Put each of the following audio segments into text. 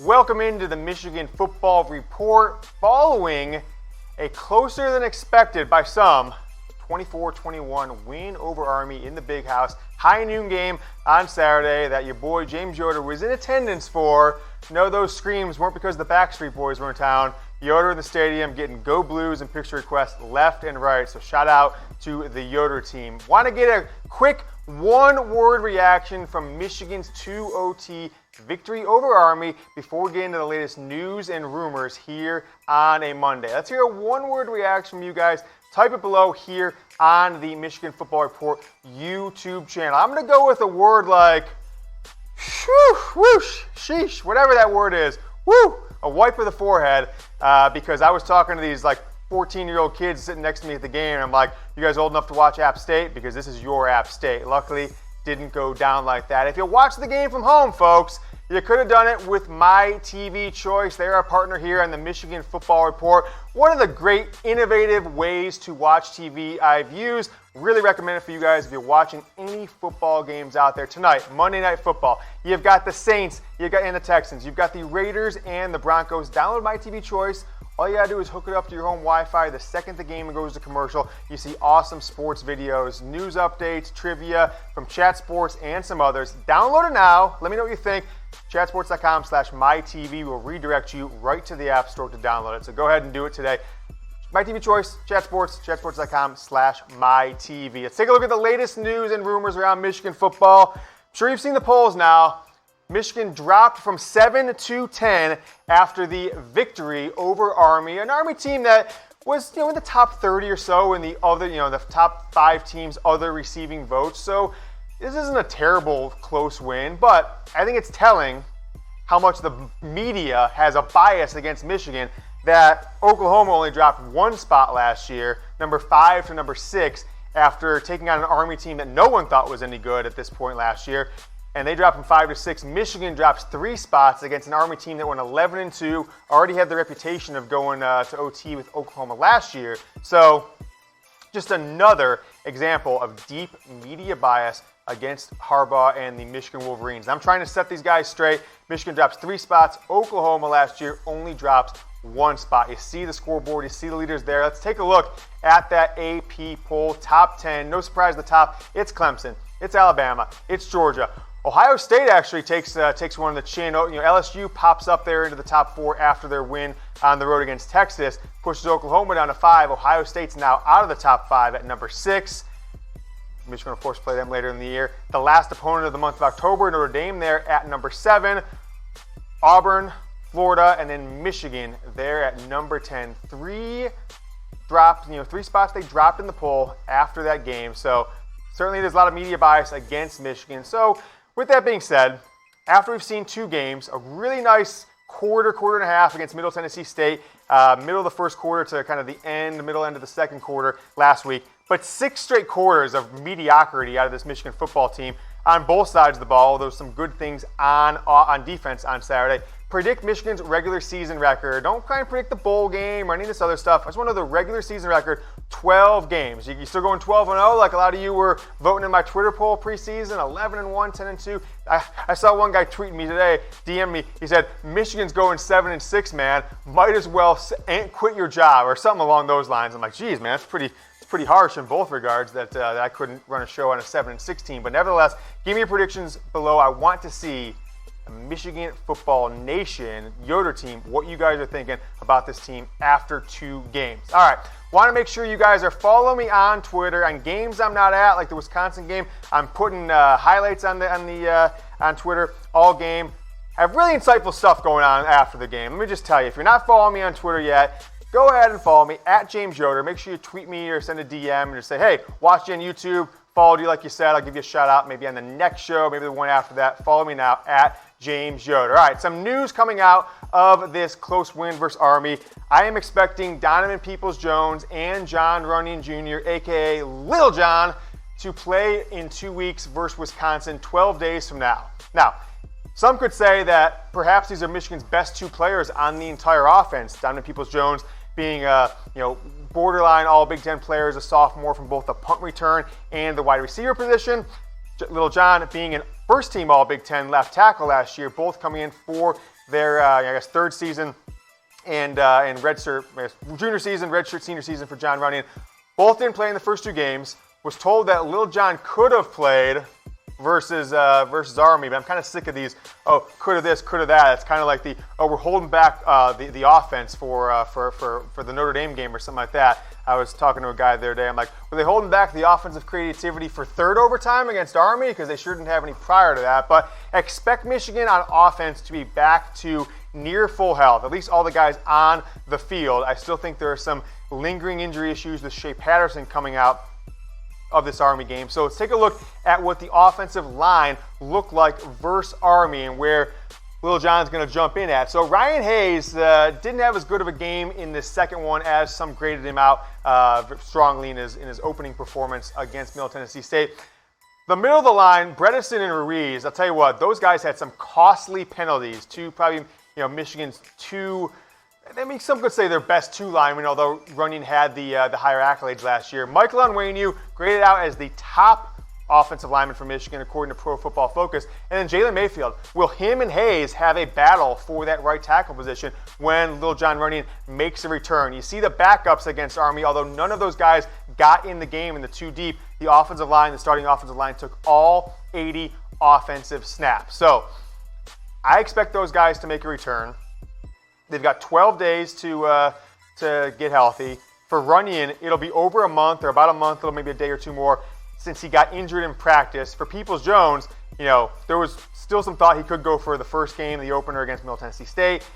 Welcome into the Michigan Football Report following a closer than expected by some 24-21 win over Army in the Big House. High noon game on Saturday that your boy James Yoder was in attendance for. No, those screams weren't because the Backstreet Boys were in town. Yoder in the stadium getting Go Blues and picture requests left and right. So shout out to the Yoder team. Want to get a quick one-word reaction from Michigan's 2-OT victory over Army before we get into the latest news and rumors here on a Monday. Let's hear a one-word reaction from you guys. Type it below here on the Michigan Football Report YouTube channel. I'm going to go with a word like shoo, whoosh, sheesh, whatever that word is. Woo! A wipe of the forehead because I was talking to these 14-year-old kids sitting next to me at the game, and I'm like, you guys old enough to watch App State? Because this is your App State. Luckily, didn't go down like that. If you watch the game from home, folks, you could have done it with My TV Choice. They're our partner here on the Michigan Football Report. One of the great innovative ways to watch TV I've used. Really recommend it for you guys if you're watching any football games out there tonight. Monday Night Football. You've got the Saints, and the Texans. You've got the Raiders and the Broncos. Download My TV Choice. All you gotta do is hook it up to your home Wi-Fi. The second the game goes to commercial, you see awesome sports videos, news updates, trivia from Chat Sports and some others. Download it now. Let me know what you think. Chatsports.com/mytv will redirect you right to the App Store to download it. So go ahead and do it today. My TV Choice, Chat Sports, chatsports.com/mytv. Let's take a look at the latest news and rumors around Michigan football. I'm sure you've seen the polls now. Michigan dropped from 7 to 10 after the victory over Army, an Army team that was, in the top 30 or so in the other, the top 5 teams' other receiving votes. So this isn't a terrible close win, but I think it's telling how much the media has a bias against Michigan that Oklahoma only dropped one spot last year, number 5 to number 6, after taking on an Army team that no one thought was any good at this point last year. And they dropped from 5 to 6. Michigan drops 3 spots against an Army team that went 11-2, already had the reputation of going to OT with Oklahoma last year. So just another example of deep media bias against Harbaugh and the Michigan Wolverines. I'm trying to set these guys straight. Michigan drops 3 spots. Oklahoma last year only drops 1 spot. You see the scoreboard. You see the leaders there. Let's take a look at that AP poll. Top 10. No surprise at the top. It's Clemson. It's Alabama. It's Georgia. Ohio State actually takes one on the chin. LSU pops up there into the top 4 after their win on the road against Texas, pushes Oklahoma down to 5. Ohio State's now out of the top 5 at number 6. Michigan, of course, play them later in the year. The last opponent of the month of October, Notre Dame there at number 7. Auburn, Florida, and then Michigan there at number 10. 3 spots they dropped in the poll after that game. So certainly there's a lot of media bias against Michigan. So with that being said, after we've seen 2 games, a really nice quarter and a half against Middle Tennessee State, middle of the first quarter to kind of the middle end of the second quarter last week, but 6 straight quarters of mediocrity out of this Michigan football team on both sides of the ball. There's some good things on defense on Saturday. Predict Michigan's regular season record. Don't try and predict the bowl game or any of this other stuff. I just want to know the regular season record, 12 games. You still going 12-0 like a lot of you were voting in my Twitter poll preseason, 11-1, 10-2. I saw one guy tweeting me today, DM me. He said, Michigan's going 7-6, man. Might as well quit your job or something along those lines. I'm like, geez, man, it's pretty harsh in both regards that I couldn't run a show on a 7-6 team. But nevertheless, give me your predictions below. I want to see Michigan Football Nation, Yoder team, what you guys are thinking about this team after 2 games. All right, want to make sure you guys are following me on Twitter on games I'm not at, like the Wisconsin game. I'm putting highlights on Twitter all game. I have really insightful stuff going on after the game. Let me just tell you, if you're not following me on Twitter yet, go ahead and follow me at James Yoder. Make sure you tweet me or send a DM and just say, hey, watch you on YouTube. Followed you like you said. I'll give you a shout out maybe on the next show, maybe the one after that. Follow me now at James Yoder. All right, some news coming out of this close win versus Army. I am expecting Donovan Peoples-Jones and John Runyan Jr., a.k.a. Lil John, to play in 2 weeks versus Wisconsin 12 days from now. Now, some could say that perhaps these are Michigan's best 2 players on the entire offense. Donovan Peoples-Jones being borderline all Big Ten players, a sophomore from both the punt return and the wide receiver position. Little John being an first-team All-Big Ten left tackle last year, both coming in for their third season and redshirt junior season, redshirt senior season for John Runyan. Both didn't play in the first two games. Was told that Lil John could have played versus Army, but I'm kind of sick of these. Oh, could have this, could have that. It's kind of like we're holding back the offense for the Notre Dame game or something like that. I was talking to a guy the other day. I'm like, were they holding back the offensive creativity for third overtime against Army? Because they sure didn't have any prior to that. But expect Michigan on offense to be back to near full health, at least all the guys on the field. I still think there are some lingering injury issues with Shea Patterson coming out of this Army game. So let's take a look at what the offensive line looked like versus Army and where Lil John's going to jump in at. So Ryan Hayes didn't have as good of a game in this second one as some graded him out strongly in his opening performance against Middle Tennessee State. The middle of the line, Bredesen and Ruiz, I'll tell you what, those guys had some costly penalties to probably Michigan's two. I mean, some could say their best two linemen, although Runyan had the higher accolades last year. Michael Onwenu graded out as the top offensive lineman for Michigan, according to Pro Football Focus. And then Jalen Mayfield. Will him and Hayes have a battle for that right tackle position when Lil John Runyan makes a return? You see the backups against Army, although none of those guys got in the game in the two deep. The starting offensive line took all 80 offensive snaps. So I expect those guys to make a return. They've got 12 days to get healthy. For Runyan, it'll be over a month, or about a month, it'll maybe a day or two more, since he got injured in practice. For Peoples-Jones, there was still some thought he could go for the first game, the opener against Middle Tennessee State.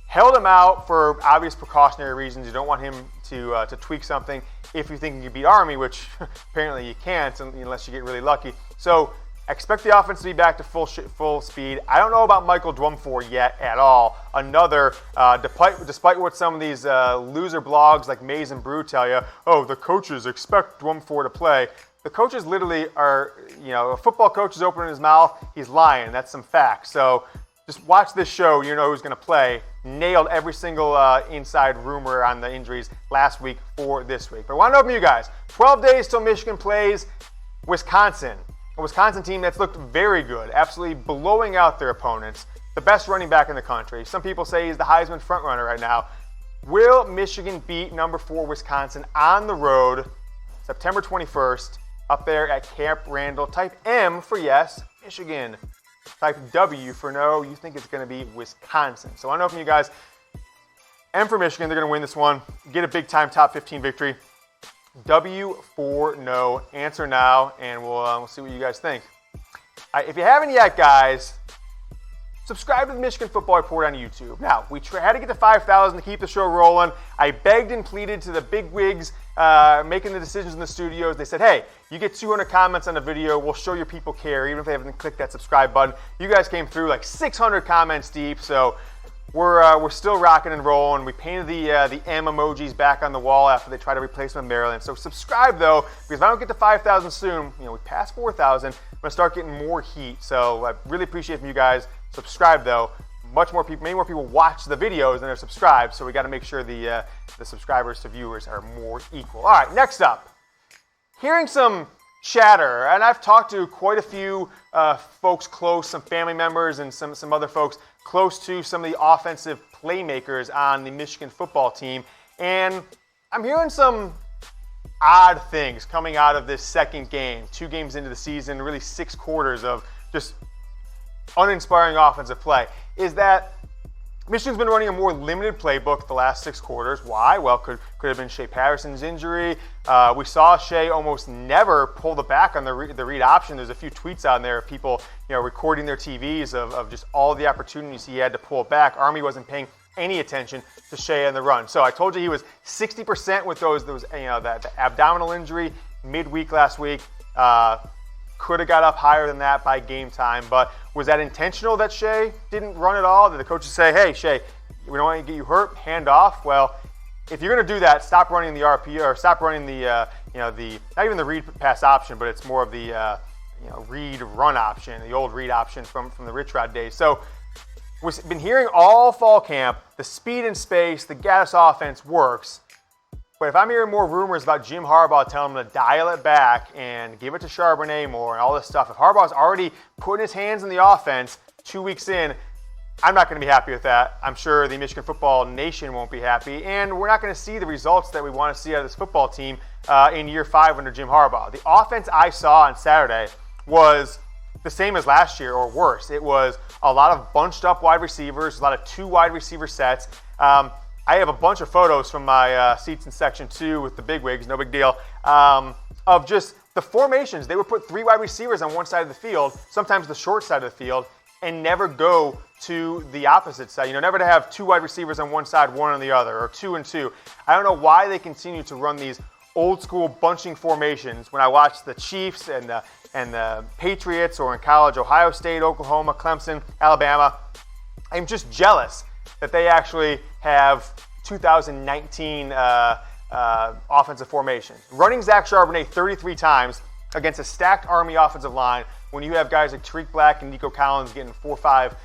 Held him out for obvious precautionary reasons. You don't want him to tweak something if you think you can beat Army, which apparently you can't unless you get really lucky. So expect the offense to be back to full speed. I don't know about Michael Dwumfor yet at all. Another, despite what some of these loser blogs like Maze and Brew tell you, the coaches expect Dwumfor to play. The coaches literally are, a football coach is opening his mouth, he's lying. That's some facts. So just watch this show, you know who's going to play. Nailed every single inside rumor on the injuries last week for this week. But I want to know from you guys. 12 days till Michigan plays Wisconsin. A Wisconsin team that's looked very good, absolutely blowing out their opponents. The best running back in the country. Some people say he's the Heisman frontrunner right now. Will Michigan beat number 4 Wisconsin on the road September 21st up there at Camp Randall? Type M for yes, Michigan. Type W for no, you think it's going to be Wisconsin. So I know from you guys, M for Michigan, they're going to win this one. Get a big-time top 15 victory. W for no. Answer now, and we'll see what you guys think. If you haven't yet, guys, subscribe to the Michigan Football Report on YouTube. Now, we had to get to 5,000 to keep the show rolling. I begged and pleaded to the big wigs making the decisions in the studios. They said, hey, you get 200 comments on the video, we'll show your people care, even if they haven't clicked that subscribe button. You guys came through like 600 comments deep, so we're still rocking and rolling. We painted the M emojis back on the wall after they tried to replace them in Maryland. So subscribe, though, because if I don't get to 5,000 soon, we passed 4,000, I'm going to start getting more heat. So I really appreciate it from you guys. Subscribe, though. Many more people watch the videos than are subscribed, so we got to make sure the subscribers to viewers are more equal. All right, next up, hearing some chatter, and I've talked to quite a few folks close, some family members and some other folks close to some of the offensive playmakers on the Michigan football team, and I'm hearing some odd things coming out of this second game, 2 games into the season, really 6 quarters of just uninspiring offensive play. Is that Michigan's been running a more limited playbook the last 6 quarters. Why? Well, could have been Shea Patterson's injury. We saw Shea almost never pull the back on the read option. There's a few tweets out there of people recording their TVs of just all the opportunities he had to pull it back. Army wasn't paying any attention to Shea in the run. So I told you he was 60% with the abdominal injury midweek last week. Could have got up higher than that by game time, but was that intentional that Shea didn't run at all? Did the coaches say, hey, Shea, we don't want to get you hurt, hand off? Well, if you're going to do that, stop running the RPO, or stop running the not even the read pass option, but it's more of the read run option, the old read option from the Rich Rod days. So we've been hearing all fall camp, the speed and space, the Gattis offense works. But if I'm hearing more rumors about Jim Harbaugh telling him to dial it back and give it to Charbonnet more and all this stuff, if Harbaugh's already putting his hands in the offense 2 weeks in, I'm not going to be happy with that. I'm sure the Michigan football nation won't be happy, and we're not going to see the results that we want to see out of this football team in year 5 under Jim Harbaugh. The offense I saw on Saturday was the same as last year or worse. It was a lot of bunched up wide receivers, a lot of 2 wide receiver sets. I have a bunch of photos from my seats in section 2 with the bigwigs, no big deal, of just the formations. They would put 3 wide receivers on one side of the field, sometimes the short side of the field, and never go to the opposite side. Never to have 2 wide receivers on one side, 1 on the other, or 2 and 2. I don't know why they continue to run these old school bunching formations. When I watch the Chiefs and the Patriots, or in college, Ohio State, Oklahoma, Clemson, Alabama, I'm just jealous that they actually have 2019 offensive formations. Running Zach Charbonnet 33 times against a stacked Army offensive line, when you have guys like Tariq Black and Nico Collins getting 4 or 5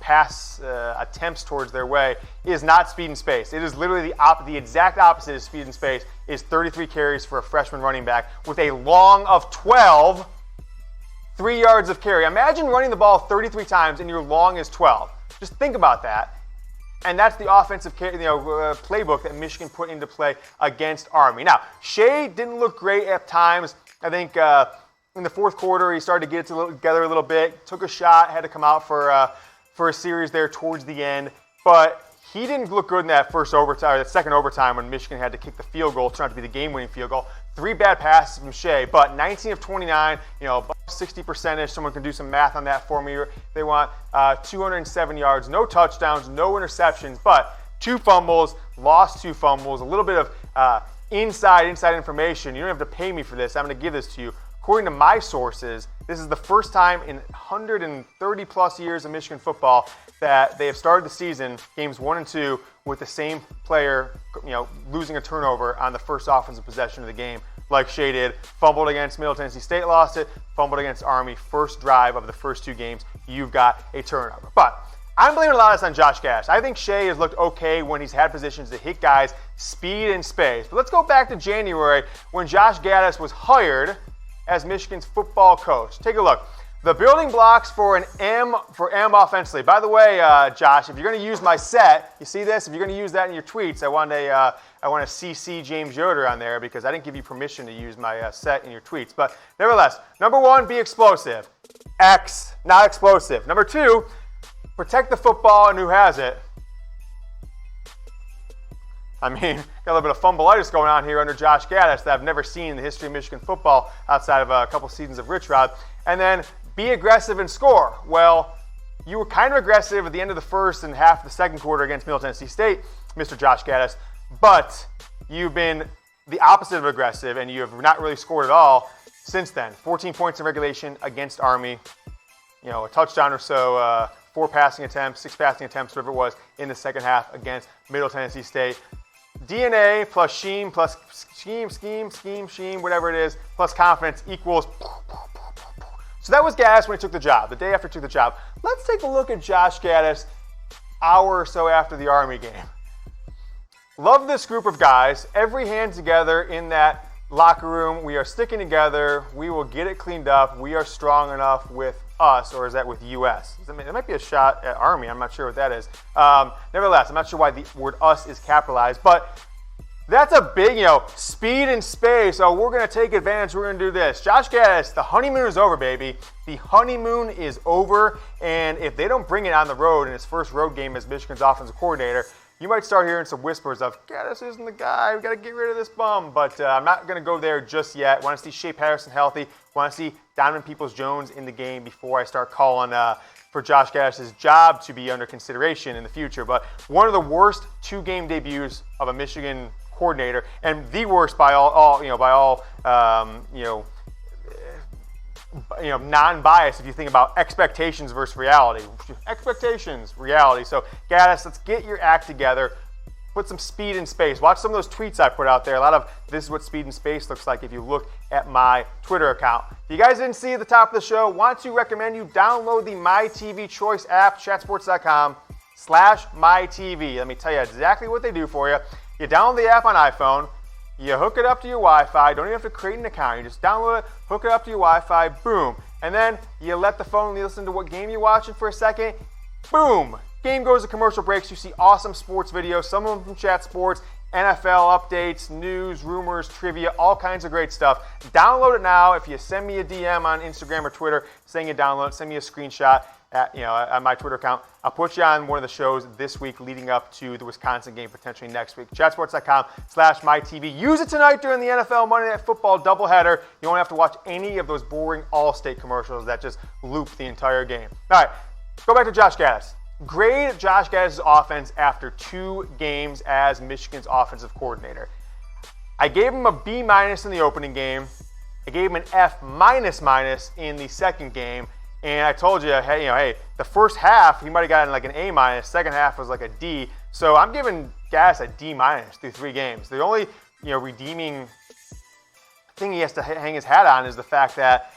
pass attempts towards their way, is not speed and space. It is literally the exact opposite of speed and space, is 33 carries for a freshman running back with a long of 12, 3 yards of carry. Imagine running the ball 33 times and your long is 12. Just think about that. And that's the offensive playbook that Michigan put into play against Army. Now, Shea didn't look great at times. I think in the fourth quarter, he started to get it together a little bit, took a shot, had to come out for a series there towards the end. But he didn't look good in that second overtime when Michigan had to kick the field goal, turned out to be the game-winning field goal. 3 bad passes from Shea, but 19 of 29, above 60%. Someone can do some math on that for me. They want 207 yards, no touchdowns, no interceptions, but 2 fumbles, lost 2 fumbles, a little bit of inside information. You don't have to pay me for this. I'm going to give this to you. According to my sources, this is the first time in 130 plus years of Michigan football that they have started the season, games 1 and 2, with the same player, losing a turnover on the first offensive possession of the game, like Shea did. Fumbled against Middle Tennessee State, lost it. Fumbled against Army, first drive of the first 2 games, you've got a turnover. But I'm blaming a lot of this on Josh Gattis. I think Shea has looked okay when he's had positions to hit guys, speed and space. But let's go back to January when Josh Gattis was hired as Michigan's football coach. Take a look. The building blocks for an M offensively. By the way, Josh, if you're going to use my set, you see this? If you're going to use that in your tweets, I want to CC James Yoder on there because I didn't give you permission to use my set in your tweets. But nevertheless, number 1, be explosive. X, not explosive. Number 2, protect the football and who has it. I mean, got a little bit of fumbleitis going on here under Josh Gattis that I've never seen in the history of Michigan football outside of a couple seasons of Rich Rod. And then be aggressive and score. Well, you were kind of aggressive at the end of the first and half of the second quarter against Middle Tennessee State, Mr. Josh Gattis, but you've been the opposite of aggressive and you have not really scored at all since then. 14 points in regulation against Army, a touchdown or so, 4 passing attempts, 6 passing attempts, whatever it was, in the second half against Middle Tennessee State. DNA plus scheme, whatever it is, plus confidence equals. So that was Gattis when he took the job, the day after he took the job. Let's take a look at Josh Gattis hour or so after the Army game. Love this group of guys. Every hand together in that locker room. We are sticking together. We will get it cleaned up. We are strong enough with us, or is that with US? I mean, it might be a shot at Army. I'm not sure what that is. Nevertheless, I'm not sure why the word us is capitalized, but that's a big, speed and space. Oh, we're going to take advantage. We're going to do this. Josh Gattis, the honeymoon is over, baby. The honeymoon is over, and if they don't bring it on the road in his first road game as Michigan's offensive coordinator, you might start hearing some whispers of, Gattis isn't the guy. We got to get rid of this bum. But I'm not going to go there just yet. Want to see Shea Patterson healthy. Want to see Donovan Peoples-Jones in the game before I start calling for Josh Gattis' job to be under consideration in the future. But one of the worst 2-game debuts of a Michigan coordinator, and the worst by all non-biased if you think about expectations versus reality. Expectations, reality. So Gattis, let's get your act together. Put some speed in space. Watch some of those tweets I put out there. A lot of this is what speed in space looks like if you look at my Twitter account. If you guys didn't see at the top of the show, want to recommend you download the MyTV Choice app, chatsports.com/MyTV. Let me tell you exactly what they do for you. You download the app on iPhone. You hook it up to your Wi-Fi. Don't even have to create an account. You just download it, hook it up to your Wi-Fi, boom. And then you let the phone listen to what game you're watching for a second. Boom! Game goes to commercial breaks. You see awesome sports videos, some of them from Chat Sports, NFL updates, news, rumors, trivia, all kinds of great stuff. Download it now. If you send me a DM on Instagram or Twitter saying you download it, send me a screenshot at my Twitter account. I'll put you on one of the shows this week leading up to the Wisconsin game, potentially next week. Chatsports.com/mytv. Use it tonight during the NFL Monday Night Football doubleheader. You won't have to watch any of those boring All-State commercials that just loop the entire game. All right, go back to Josh Gattis. Grade Josh Gattis' offense after 2 games as Michigan's offensive coordinator. I gave him a B- in the opening game. I gave him an F- in the second game. And I told you, hey, the first half, he might have gotten like an A-. Second half was like a D. So I'm giving Gattis a D- through 3 games. The only, redeeming thing he has to hang his hat on is the fact that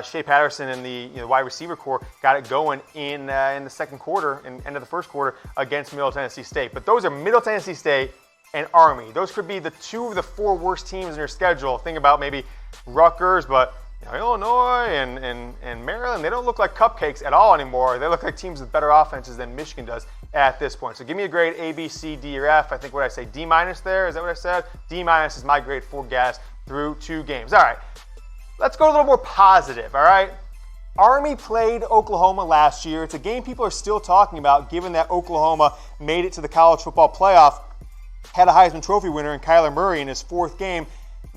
Shea Patterson and the wide receiver core got it going in the second quarter and end of the first quarter against Middle Tennessee State. But those are Middle Tennessee State and Army. Those could be the 2 of the 4 worst teams in your schedule. Think about maybe Rutgers, but Illinois and Maryland, they don't look like cupcakes at all anymore. They look like teams with better offenses than Michigan does at this point. So give me a grade A, B, C, D, or F. I think what I say, D- there. Is that what I said? D- is my grade for Gattis through 2 games. All right. Let's go a little more positive, all right? Army played Oklahoma last year. It's a game people are still talking about, given that Oklahoma made it to the college football playoff, had a Heisman Trophy winner in Kyler Murray in his 4th game.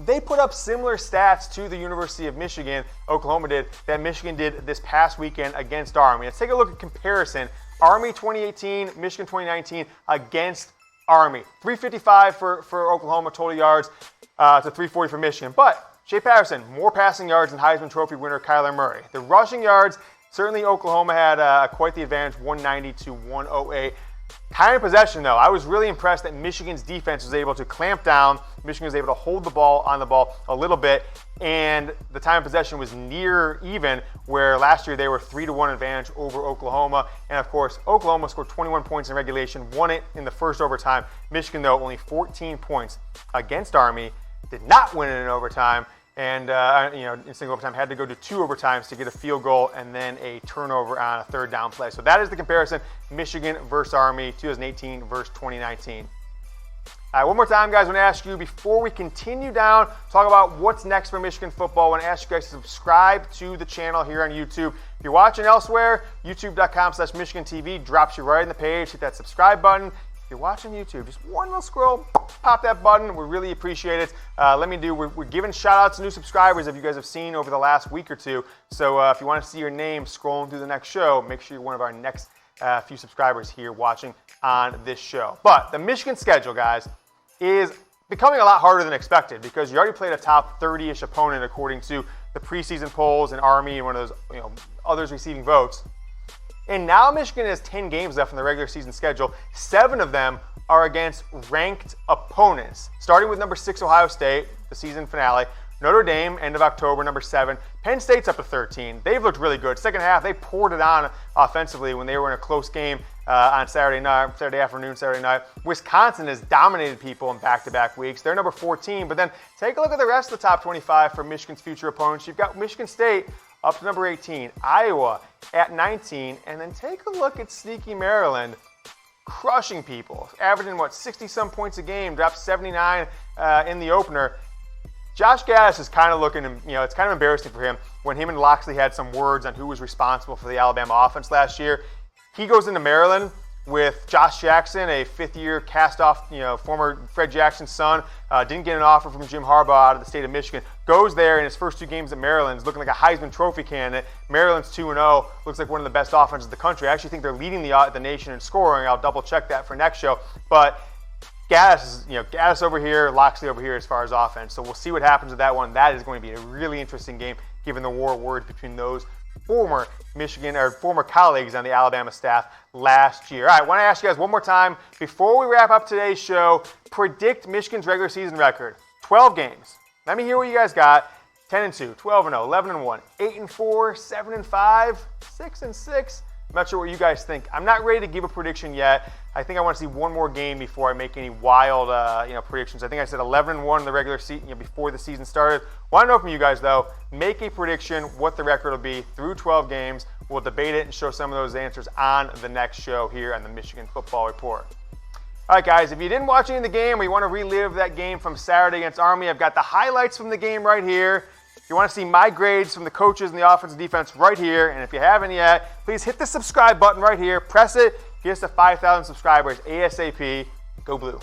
They put up similar stats to the University of Michigan, Oklahoma did, that Michigan did this past weekend against Army. Let's take a look at comparison. Army 2018, Michigan 2019 against Army. 355 for Oklahoma total yards to 340 for Michigan. But Shea Patterson, more passing yards than Heisman Trophy winner Kyler Murray. The rushing yards, certainly Oklahoma had quite the advantage, 190 to 108. Time of possession, though, I was really impressed that Michigan's defense was able to clamp down. Michigan was able to hold the ball on the ball a little bit, and the time of possession was near even, where last year they were 3-1 advantage over Oklahoma. And, of course, Oklahoma scored 21 points in regulation, won it in the first overtime. Michigan, though, only 14 points against Army, did not win it in overtime. And, in single overtime, had to go to 2 overtimes to get a field goal and then a turnover on a 3rd down play. So that is the comparison, Michigan versus Army, 2018 versus 2019. All right, one more time, guys, I want to ask you, before we continue down, talk about what's next for Michigan football, I want to ask you guys to subscribe to the channel here on YouTube. If you're watching elsewhere, youtube.com/Michigan TV drops you right in the page. Hit that subscribe button. If you're watching YouTube, just one little scroll, pop that button. We really appreciate it. We're giving shout outs to new subscribers if you guys have seen over the last week or 2. So if you want to see your name scrolling through the next show, make sure you're one of our next few subscribers here watching on this show. But the Michigan schedule, guys, is becoming a lot harder than expected because you already played a top 30-ish opponent according to the preseason polls and Army and one of those others receiving votes. And now Michigan has 10 games left in the regular season schedule. 7 of them are against ranked opponents, starting with number 6 Ohio State, the season finale. Notre Dame, end of October, number 7. Penn State's up to 13. They've looked really good. Second half, they poured it on offensively when they were in a close game on Saturday afternoon, Saturday night. Wisconsin has dominated people in back-to-back weeks. They're number 14. But then take a look at the rest of the top 25 for Michigan's future opponents. You've got Michigan State up to number 18, Iowa at 19, and then take a look at sneaky Maryland, crushing people, averaging, 60-some points a game, dropped 79 in the opener. Josh Gattis is kind of looking, it's kind of embarrassing for him when him and Loxley had some words on who was responsible for the Alabama offense last year. He goes into Maryland with Josh Jackson, a 5th-year cast-off, former Fred Jackson's son. Didn't get an offer from Jim Harbaugh out of the state of Michigan. Goes there in his first 2 games at Maryland, is looking like a Heisman Trophy candidate. Maryland's 2-0, looks like one of the best offenses in the country. I actually think they're leading the nation in scoring. I'll double-check that for next show. But Gattis over here, Loxley over here as far as offense. So we'll see what happens with that one. That is going to be a really interesting game, given the war of words between those former colleagues on the Alabama staff last year. All right, I want to ask you guys one more time before we wrap up today's show. Predict Michigan's regular season record. 12 games. Let me hear what you guys got. 10-2, 12-0, 11-1, 8-4, 7-5, 6-6. I'm not sure what you guys think. I'm not ready to give a prediction yet. I think I want to see one more game before I make any wild, predictions. I think I said 11-1 in the regular season, before the season started. Want to know from you guys though? Make a prediction what the record will be through 12 games. We'll debate it and show some of those answers on the next show here on the Michigan Football Report. All right, guys, if you didn't watch any of the game or you want to relive that game from Saturday against Army, I've got the highlights from the game right here. If you want to see my grades from the coaches and the offense and defense right here, and if you haven't yet, please hit the subscribe button right here. Press it. Get us to 5,000 subscribers ASAP. Go Blue.